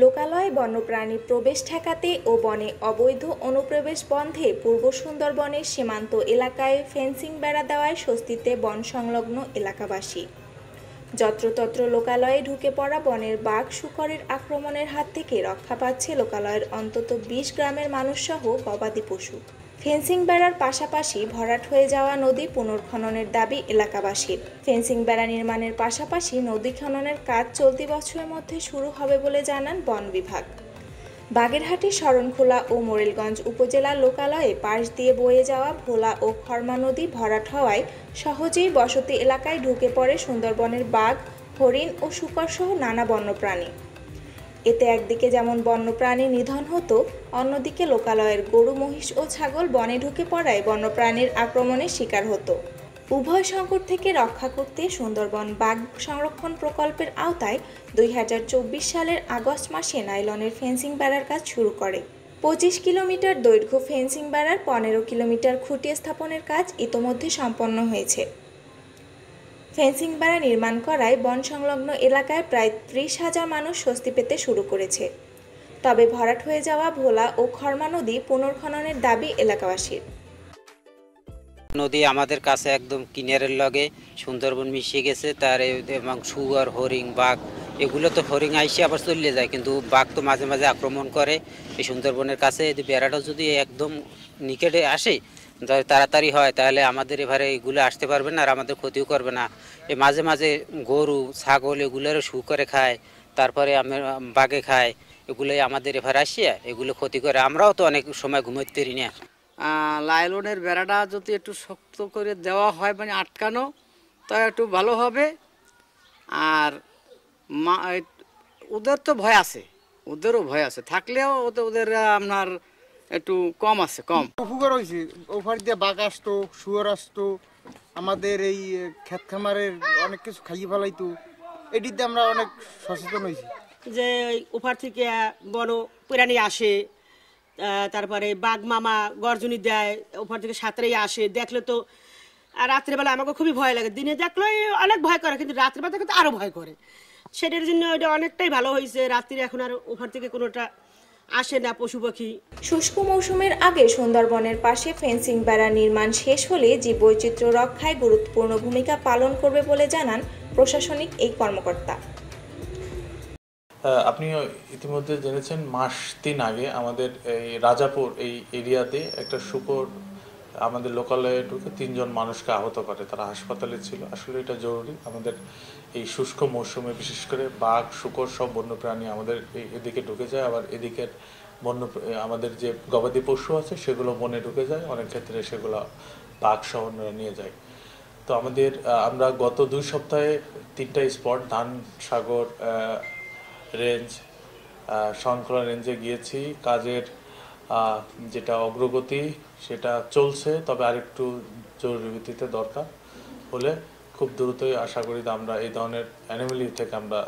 লোকালয়ে বন্যপ্রাণী প্রবেশ ঠেকাতে ও বনে অবৈধ অনুপ্রবেশ বন্ধে পূর্ব সুন্দরবনের সীমান্ত এলাকায় ফেন্সিং বেড়া দেওয়ায় স্বস্তিতে বন সংলগ্ন এলাকাবাসী। যত্রতত্র লোকালয়ে ঢুকে পড়া বনের বাঘ শূকরের আক্রমণের হাত থেকে রক্ষা পাচ্ছে লোকালয়ের অন্তত ২০ গ্রামের মানুষসহ গবাদি পশু। ফেন্সিং বেড়ার পাশাপাশি ভরাট হয়ে যাওয়া নদী পুনর্খননের দাবি এলাকাবাসীর। ফেন্সিং বেড়া নির্মাণের পাশাপাশি নদী খননের কাজ চলতি বছরের মধ্যে শুরু হবে বলে জানান বন বিভাগ। বাগেরহাটের শরণখোলা ও মোরেলগঞ্জ উপজেলার লোকালয়ে পাশ দিয়ে বয়ে যাওয়া ভোলা ও খরমা নদী ভরাট হওয়ায় সহজেই বসতি এলাকায় ঢুকে পড়ে সুন্দরবনের বাঘ, হরিণ ও শূকরসহ নানা বন্যপ্রাণী। এতে একদিকে যেমন বন্যপ্রাণী নিধন হতো, অন্যদিকে লোকালয়ের গরু, মহিষ ও ছাগল বনে ঢুকে পড়ায় বন্যপ্রাণীর আক্রমণের শিকার হতো। উভয় সংকট থেকে রক্ষা করতে সুন্দরবন বাঘ সংরক্ষণ প্রকল্পের আওতায় ২০২৪ সালের আগস্ট মাসে নাইলনের ফেন্সিং বেড়ার কাজ শুরু করে। ২৫ কিলোমিটার দৈর্ঘ্য ফেন্সিং বেড়ার ১৫ কিলোমিটার খুঁটি স্থাপনের কাজ ইতোমধ্যে সম্পন্ন হয়েছে। ফেন্সিং বেড়া নির্মাণ করায় বন সংলগ্ন এলাকায় প্রায় ৩০,০০০ মানুষ স্বস্তি পেতে শুরু করেছে। তবে ভরাট হয়ে যাওয়া ভোলা ও খরমা নদী পুনর্খননের দাবি এলাকাবাসীর। নদী আমাদের কাছে একদম কিনারের লগে সুন্দরবন মিশিয়ে গেছে, তার এবং শুয়োর, হরিণ, বাঘ এগুলো তো হরিণ আইসে আবার চলে যায়, কিন্তু বাঘ তো মাঝে মাঝে আক্রমণ করে এই সুন্দরবনের কাছে। বেড়াটা যদি একদম নিকটে আসে, তাড়াতাড়ি হয়, তাহলে আমাদের এবারে এগুলো আসতে পারবে না আর আমাদের ক্ষতিও করবে না। এই মাঝে মাঝে গরু, ছাগল এগুলোরও শু করে খায়, তারপরে বাঘে খায়, এগুলোই আমাদের এবারে আসিয়া এগুলো ক্ষতি করে। আমরাও তো অনেক সময় ঘুমাইতে পারি না। লাইলনের বেড়াটা যদি একটু শক্ত করে দেওয়া হয়, মানে আটকানো, তা একটু ভালো হবে। আর ওদের তো ভয় আছে, ওদেরও ভয় আছে, থাকলেও ওদের আপনার একটু কম আছে, কম উপকার হয়েছে। ওভার দিয়ে বাঘ আসতো, শুয়োর আসতো, আমাদের এই ক্ষেত খামারের অনেক কিছু খাইয়ে ফেলাইতো। এটিতে আমরা অনেক সচেতন হয়েছি যে ওপার থেকে বড় প্রাণী আসে, তারপরে বাঘ মামা গর্জনী দেয়, ওপার থেকে সাঁতরেই আসে, দেখলে তো আর রাত্রেবেলা আমাকে খুবই ভয় লাগে। দিনে দেখলে অনেক ভয় করে, কিন্তু রাত্রেবেলা দেখলে তো আরও ভয় করে। সেটার জন্য ওইটা অনেকটাই ভালো হয়েছে। রাত্রে এখন আর ওপার থেকে কোনোটা আসে না পশু পাখি। শুষ্ক মৌসুমের আগে সুন্দরবনের পাশে ফেন্সিং বেড়া নির্মাণ শেষ হলে জীববৈচিত্র্য রক্ষায় গুরুত্বপূর্ণ ভূমিকা পালন করবে বলে জানান প্রশাসনিক এই কর্মকর্তা। আপনি ইতিমধ্যে জেনেছেন, মাস ৩ আগে আমাদের এই রাজাপুর এই এরিয়াতে একটা শূকর আমাদের লোকালয়ে ঢুকে ৩ জন মানুষকে আহত করে, তারা হাসপাতালে ছিল। আসলে এটা জরুরি। আমাদের এই শুষ্ক মৌসুমে বিশেষ করে বাঘ, শূকর সব বন্যপ্রাণী আমাদের এদিকে ঢুকে যায়, আবার এদিকের আমাদের যে গবাদি পশু আছে সেগুলো বনে ঢুকে যায়, অনেক ক্ষেত্রে সেগুলো বাঘ সহ নিয়ে যায়। তো আমরা গত ২ সপ্তাহে ৩টা স্পট ধানসাগর রেঞ্জ, শরণখোলা রেঞ্জে গিয়েছি। কাজের যেটা অগ্রগতি সেটা চলছে, তবে আরেকটু জরুরি ভিত্তিতে দরকার হলে খুব দ্রুতই আশা করি আমরা এই ধরনের অ্যানিমেলি থেকে আমরা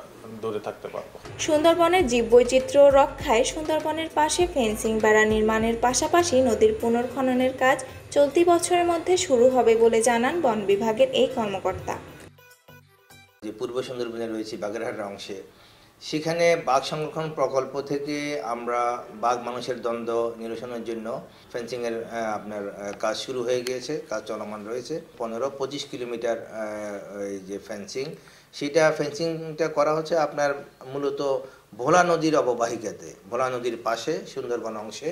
দূরে থাকতে পারবো। সুন্দরবনের জীববৈচিত্র্য রক্ষায় সুন্দরবনের পাশে ফেন্সিং বেড়া নির্মাণের পাশাপাশি নদীর পুনর্খননের কাজ চলতি বছরের মধ্যে শুরু হবে বলে জানান বন বিভাগের এই কর্মকর্তা। যে পূর্ব সুন্দরবনে রয়েছে বাগেরহাটের অংশে, সেখানে বাঘ সংরক্ষণ প্রকল্প থেকে আমরা বাঘ মানুষের দ্বন্দ্ব নিরসনের জন্য ফেন্সিংয়ের আপনার কাজ শুরু হয়ে গিয়েছে, কাজ চলমান রয়েছে। ১৫-২৫ কিলোমিটার এই যে ফেন্সিংটা করা হচ্ছে আপনার মূলত ভোলা নদীর অববাহিকাতে, ভোলা নদীর পাশে সুন্দরবন অংশে,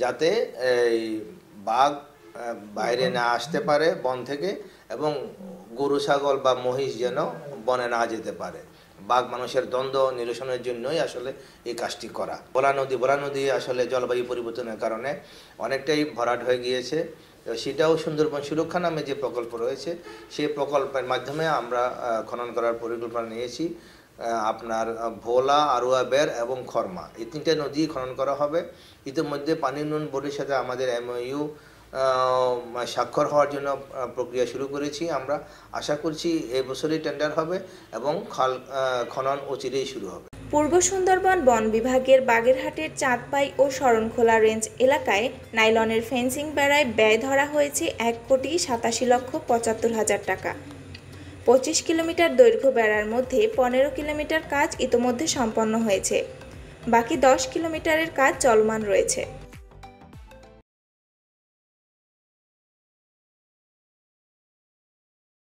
যাতে এই বাঘ বাইরে না আসতে পারে বন থেকে, এবং গরু, ছাগল বা মহিষ যেন বনে না যেতে পারে। বাঘ মানুষের দ্বন্দ্ব নিরসনের জন্যই আসলে এই কাজটি করা। ভোলা নদী আসলে জলবায়ু পরিবর্তনের কারণে অনেকটাই ভরাট হয়ে গিয়েছে। সেটাও সুন্দরবন সুরক্ষা নামে যে প্রকল্প রয়েছে, সেই প্রকল্পের মাধ্যমে আমরা খনন করার পরিকল্পনা নিয়েছি। আপনার ভোলা, আরুয়া বের এবং খরমা এই 3টে নদী খনন করা হবে। ইতিমধ্যে পানি উন্নয়ন বোর্ডের সাথে আমাদের MOU স্বাক্ষর হওয়ার জন্য প্রক্রিয়া শুরু করেছি। আমরা আশা করছি এই বছরই টেন্ডার হবে এবং খাল খনন অচিরেই শুরু হবে। পূর্ব সুন্দরবন বন বিভাগের বাগেরহাটের চাঁদপাই ও শরণখোলা রেঞ্জ এলাকায় নাইলনের ফেন্সিং বেড়ায় ব্যয় ধরা হয়েছে ১,৮৭,৭৫,০০০ টাকা। ২৫ কিলোমিটার দৈর্ঘ্য বেড়ার মধ্যে ১৫ কিলোমিটার কাজ ইতোমধ্যে সম্পন্ন হয়েছে। বাকি 10 কিলোমিটারের কাজ চলমান রয়েছে।